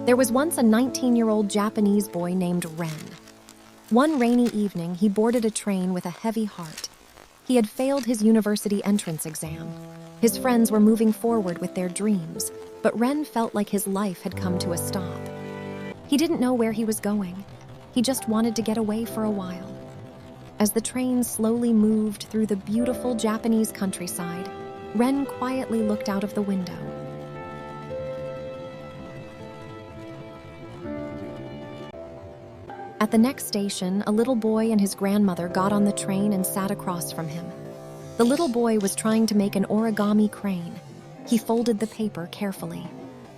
There was once a 19-year-old Japanese boy named Ren. One rainy evening, he boarded a train with a heavy heart. He had failed his university entrance exam. His friends were moving forward with their dreams, but Ren felt like his life had come to a stop. He didn't know where he was going. He just wanted to get away for a while. As the train slowly moved through the beautiful Japanese countryside, Ren quietly looked out of the window. At the next station, a little boy and his grandmother got on the train and sat across from him. The little boy was trying to make an origami crane. He folded the paper carefully.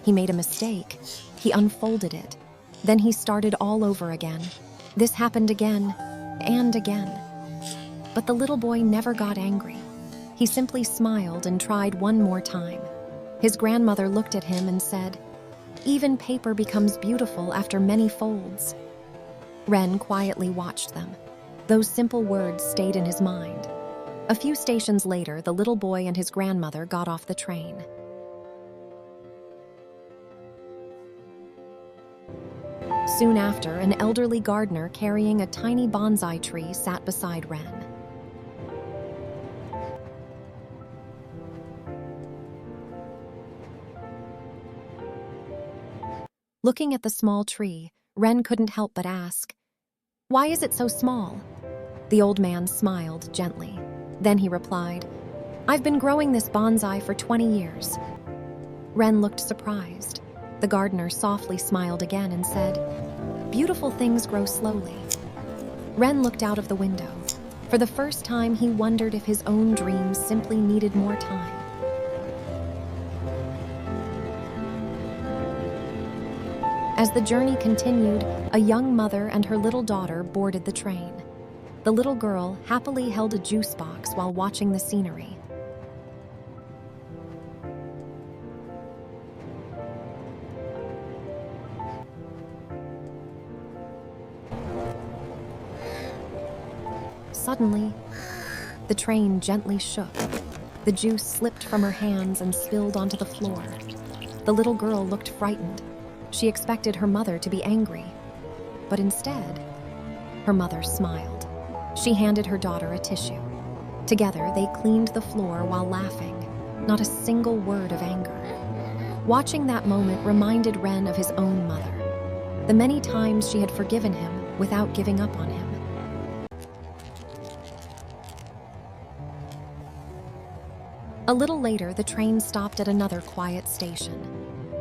He made a mistake. He unfolded it. Then he started all over again. This happened again and again. But the little boy never got angry. He simply smiled and tried one more time. His grandmother looked at him and said, "Even paper becomes beautiful after many folds." Ren quietly watched them. Those simple words stayed in his mind. A few stations later, the little boy and his grandmother got off the train. Soon after, an elderly gardener carrying a tiny bonsai tree sat beside Ren. Looking at the small tree, Ren couldn't help but ask, "Why is it so small?" The old man smiled gently. Then he replied, "I've been growing this bonsai for 20 years. Ren looked surprised. The gardener softly smiled again and said, "Beautiful things grow slowly." Ren looked out of the window. For the first time, he wondered if his own dreams simply needed more time. As the journey continued, a young mother and her little daughter boarded the train. The little girl happily held a juice box while watching the scenery. Suddenly, the train gently shook. The juice slipped from her hands and spilled onto the floor. The little girl looked frightened. She expected her mother to be angry, but instead, her mother smiled. She handed her daughter a tissue. Together, they cleaned the floor while laughing, not a single word of anger. Watching that moment reminded Ren of his own mother, the many times she had forgiven him without giving up on him. A little later, the train stopped at another quiet station.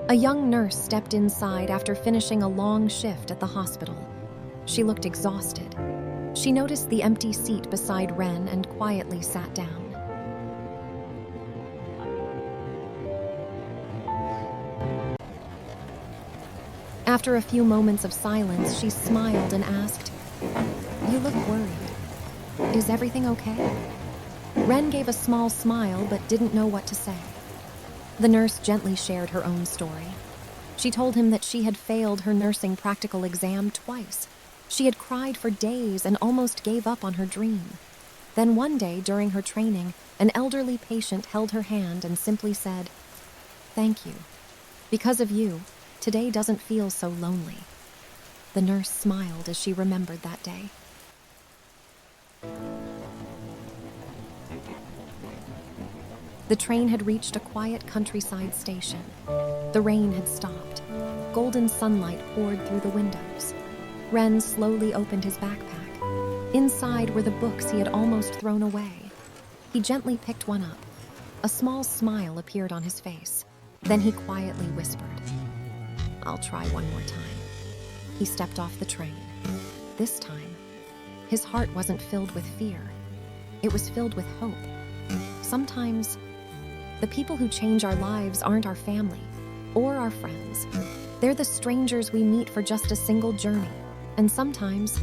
A young nurse stepped inside after finishing a long shift at the hospital. She looked exhausted. She noticed the empty seat beside Ren and quietly sat down. After a few moments of silence, she smiled and asked, "You look worried. Is everything okay?" Ren gave a small smile but didn't know what to say. The nurse gently shared her own story. She told him that she had failed her nursing practical exam twice. She had cried for days and almost gave up on her dream. Then one day during her training, an elderly patient held her hand and simply said, "Thank you. Because of you, today doesn't feel so lonely." The nurse smiled as she remembered that day. The train had reached a quiet countryside station. The rain had stopped. Golden sunlight poured through the windows. Ren slowly opened his backpack. Inside were the books he had almost thrown away. He gently picked one up. A small smile appeared on his face. Then he quietly whispered, "I'll try one more time." He stepped off the train. This time, his heart wasn't filled with fear. It was filled with hope. Sometimes, the people who change our lives aren't our family or our friends. They're the strangers we meet for just a single journey. And sometimes,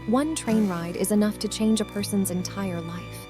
one train ride is enough to change a person's entire life.